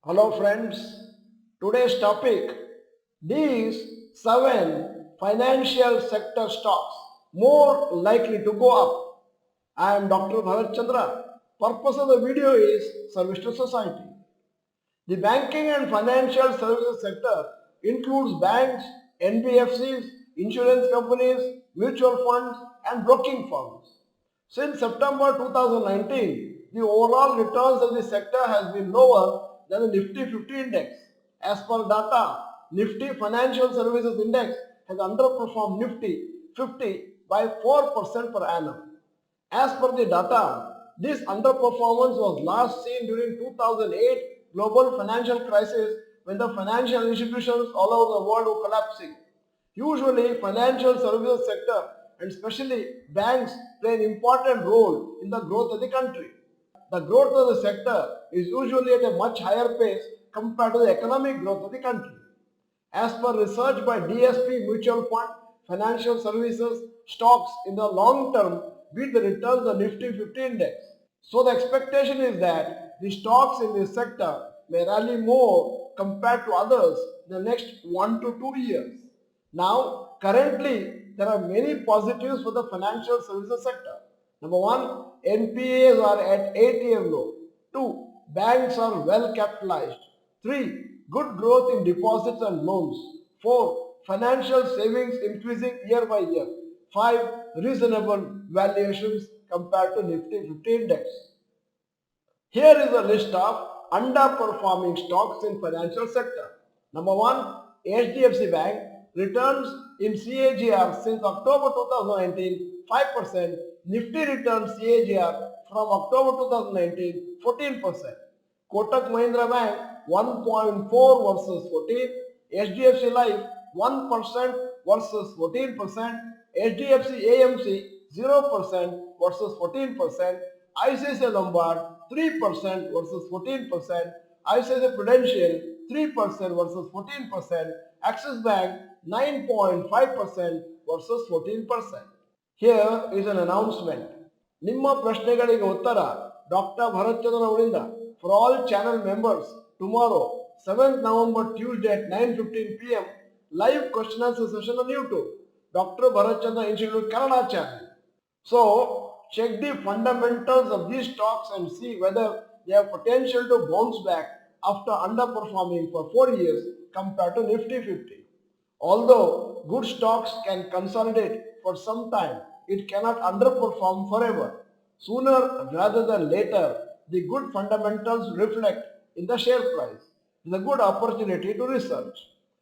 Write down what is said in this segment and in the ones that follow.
Hello friends, today's topic: these 7 financial sector stocks more likely to go up. I am Dr. Bharath Chandra. Purpose of the video is service to society. The banking and financial services sector includes banks, NBFCs, insurance companies, mutual funds and broking firms. Since September 2019, the overall returns of the sector has been lower than the Nifty 50 index. As per data, Nifty Financial Services Index has underperformed Nifty 50 by 4% per annum. As per the data, this underperformance was last seen during 2008 global financial crisis when the financial institutions all over the world were collapsing. Usually, financial services sector and especially banks play an important role in the growth of the country. The growth of the sector is usually at a much higher pace compared to the economic growth of the country. As per research by DSP Mutual Fund, financial services stocks in the long term beat the returns of Nifty 50 index. So the expectation is that the stocks in this sector may rally more compared to others in the next 1 to 2 years. Now, currently, there are many positives for the financial services sector. Number 1, NPAs are at 8-year low. 2, banks are well capitalized. 3, good growth in deposits and loans. 4, financial savings increasing year by year. 5, reasonable valuations compared to Nifty 50 index. Here is a list of underperforming stocks in financial sector. Number 1, HDFC Bank returns in CAGR since October 2019 5%, Nifty returns CAGR from October 2019 14%. Kotak Mahindra Bank 1.4 versus 14, HDFC Life 1% versus 14%, HDFC AMC 0% versus 14%, ICICI Lombard 3% versus 14%, ICICI Prudential 3% versus 14%, Axis Bank 9.5% versus 14%. Here is an announcement. ನಿಮ್ಮ ಪ್ರಶ್ನೆಗಳಿಗೆ ಉತ್ತರ doctor Bharat ಚಂದ್ರ ಅವರಿಂದ for all channel members tomorrow 7th November Tuesday at 9:15 p.m. live question answer session on YouTube. Dr. Bharath Chandra Institute Kannada channel. So check the fundamentals of these stocks and see whether they have potential to bounce back after underperforming for 4 years compared to Nifty 50. Although good stocks can consolidate for some time, it cannot underperform forever. Sooner rather than later, the good fundamentals reflect in the share price. It is a good opportunity to research.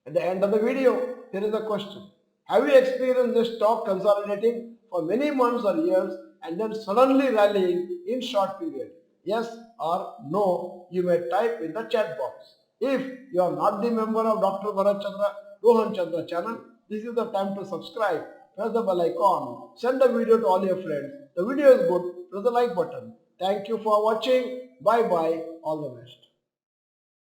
At the end of the video, here is a question. Have you experienced this stock consolidating for many months or years and then suddenly rallying in short period? Yes or no, you may type in the chat box. If you are not the member of Dr. Bharath Chandra, Rohan Chandra channel, this is the time to subscribe. Press the bell icon. Send the video to all your friends. The video is good. Press the like button. Thank you for watching. Bye bye. All the best.